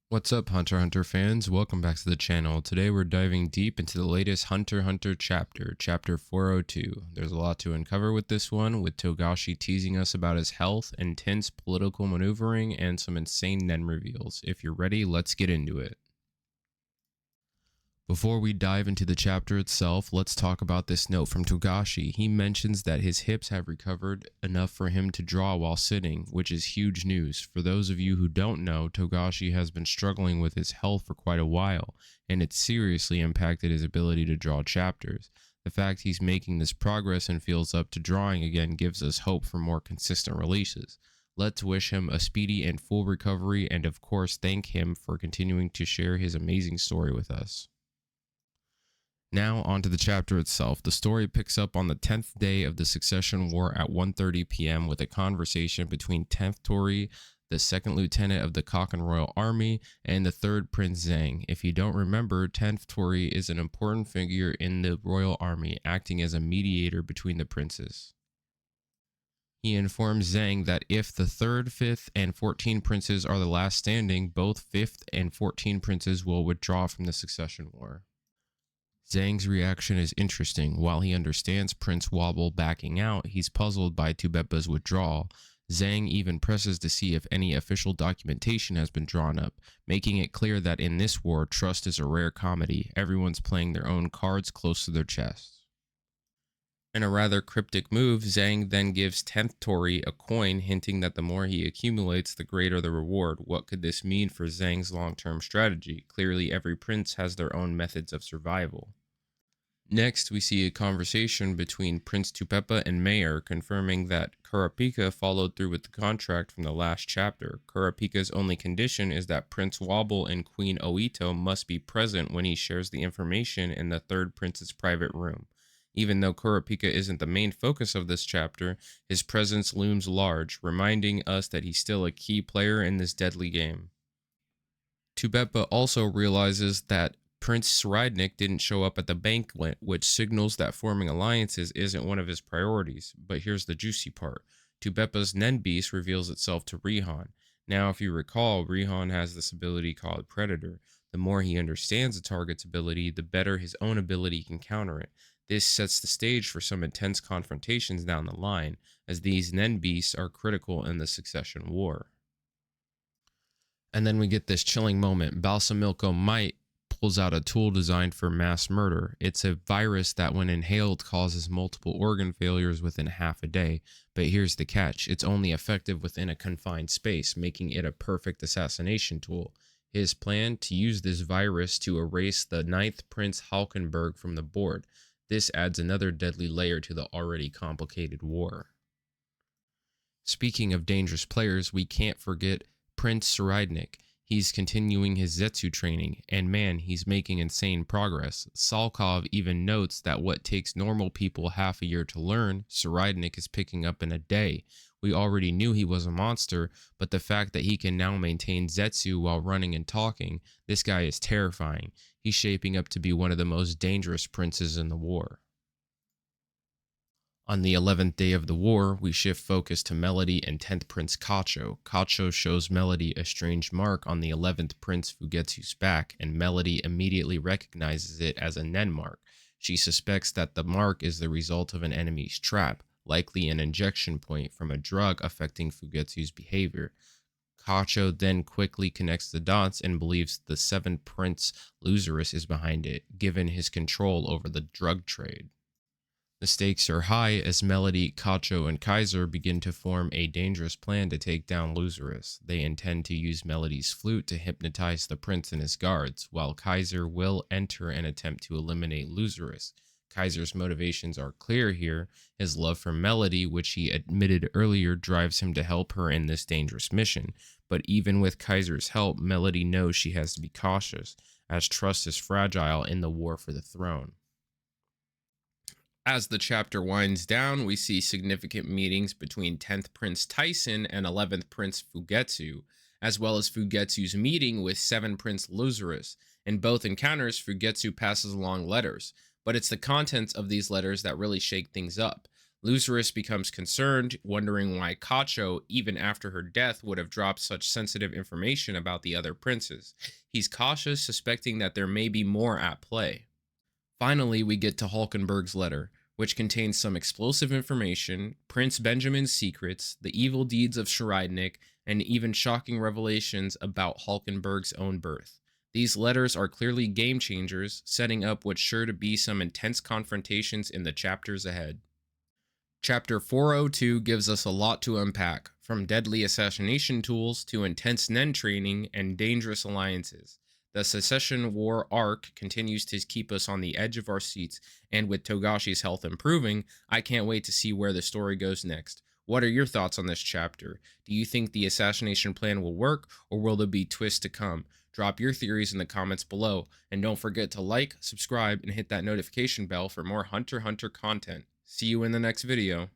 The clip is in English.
What's up, Hunter x Hunter fans? Welcome back to the channel. Today we're diving deep into the latest Hunter x Hunter chapter, Chapter 402. There's a lot to uncover with this one, with Togashi teasing us about his health, intense political maneuvering, and some insane Nen reveals. If you're ready, let's get into it. Before we dive into the chapter itself, let's talk about this note from Togashi. He mentions that his hips have recovered enough for him to draw while sitting, which is huge news. For those of you who don't know, Togashi has been struggling with his health for quite a while, and it's seriously impacted his ability to draw chapters. The fact he's making this progress and feels up to drawing again gives us hope for more consistent releases. Let's wish him a speedy and full recovery, and of course thank him for continuing to share his amazing story with us. Now onto the chapter itself. The story picks up on the 10th day of the Succession War at 1:30 p.m. with a conversation between 10th Tory, the 2nd Lieutenant of the Khakan Royal Army, and the 3rd Prince Zhang. If you don't remember, 10th Tory is an important figure in the Royal Army, acting as a mediator between the princes. He informs Zhang that if the 3rd, 5th, and 14th princes are the last standing, both 5th and 14th princes will withdraw from the Succession War. Zhang's reaction is interesting. While he understands Prince Wobble backing out, he's puzzled by Tubeppa's withdrawal. Zhang even presses to see if any official documentation has been drawn up, making it clear that in this war, trust is a rare commodity. Everyone's playing their own cards close to their chests. In a rather cryptic move, Zhang then gives 10th Tory a coin, hinting that the more he accumulates, the greater the reward. What could this mean for Zhang's long-term strategy? Clearly, every prince has their own methods of survival. Next, we see a conversation between Prince Tupeppa and Mayor, confirming that Kurapika followed through with the contract from the last chapter. Kurapika's only condition is that Prince Wobble and Queen Oito must be present when he shares the information in the 3rd prince's private room. Even though Kurapika isn't the main focus of this chapter, his presence looms large, reminding us that he's still a key player in this deadly game. Tubeppa also realizes that Prince Sidik didn't show up at the banquet, which signals that forming alliances isn't one of his priorities. But here's the juicy part. Tubeppa's Nen Beast reveals itself to Rihan. Now, if you recall, Rihan has this ability called Predator. The more he understands a target's ability, the better his own ability can counter it. This sets the stage for some intense confrontations down the line, as these Nen Beasts are critical in the Succession War. And then we get this chilling moment. Balsam Milco might pulls out a tool designed for mass murder. It's a virus that when inhaled causes multiple organ failures within half a day. But here's the catch. It's only effective within a confined space, making it a perfect assassination tool. His plan to use this virus to erase the 9th Prince Halkenberg from the board. This adds another deadly layer to the already complicated war. Speaking of dangerous players, we can't forget Prince Sidik. He's continuing his Zetsu training, and man, he's making insane progress. Salkov even notes that what takes normal people half a year to learn, Sidik is picking up in a day. We already knew he was a monster, but the fact that he can now maintain Zetsu while running and talking, this guy is terrifying. He's shaping up to be one of the most dangerous princes in the war. On the 11th day of the war, we shift focus to Melody and 10th Prince Kacho. Kacho shows Melody a strange mark on the 11th Prince Fugetsu's back, and Melody immediately recognizes it as a Nen mark. She suspects that the mark is the result of an enemy's trap, likely an injection point from a drug affecting Fugetsu's behavior. Kacho then quickly connects the dots and believes the 7th Prince Lazarus is behind it, given his control over the drug trade. The stakes are high as Melody, Kacho, and Kaiser begin to form a dangerous plan to take down Lazarus. They intend to use Melody's flute to hypnotize the prince and his guards, while Kaiser will enter and attempt to eliminate Lazarus. Kaiser's motivations are clear here. His love for Melody, which he admitted earlier, drives him to help her in this dangerous mission. But even with Kaiser's help, Melody knows she has to be cautious, as trust is fragile in the war for the throne. As the chapter winds down, we see significant meetings between 10th Prince Tyson and 11th Prince Fugetsu, as well as Fugetsu's meeting with 7th Prince Lazarus. In both encounters, Fugetsu passes along letters, but it's the contents of these letters that really shake things up. Lucerys becomes concerned, wondering why Cacho, even after her death, would have dropped such sensitive information about the other princes. He's cautious, suspecting that there may be more at play. Finally, we get to Hulkenberg's letter, which contains some explosive information, Prince Benjamin's secrets, the evil deeds of Sheriadnik, and even shocking revelations about Hulkenberg's own birth. These letters are clearly game changers, setting up what's sure to be some intense confrontations in the chapters ahead. Chapter 402 gives us a lot to unpack, from deadly assassination tools to intense Nen training and dangerous alliances. The Secession War arc continues to keep us on the edge of our seats, and with Togashi's health improving, I can't wait to see where the story goes next. What are your thoughts on this chapter? Do you think the assassination plan will work, or will there be twists to come? Drop your theories in the comments below, and don't forget to like, subscribe, and hit that notification bell for more Hunter x Hunter content. See you in the next video.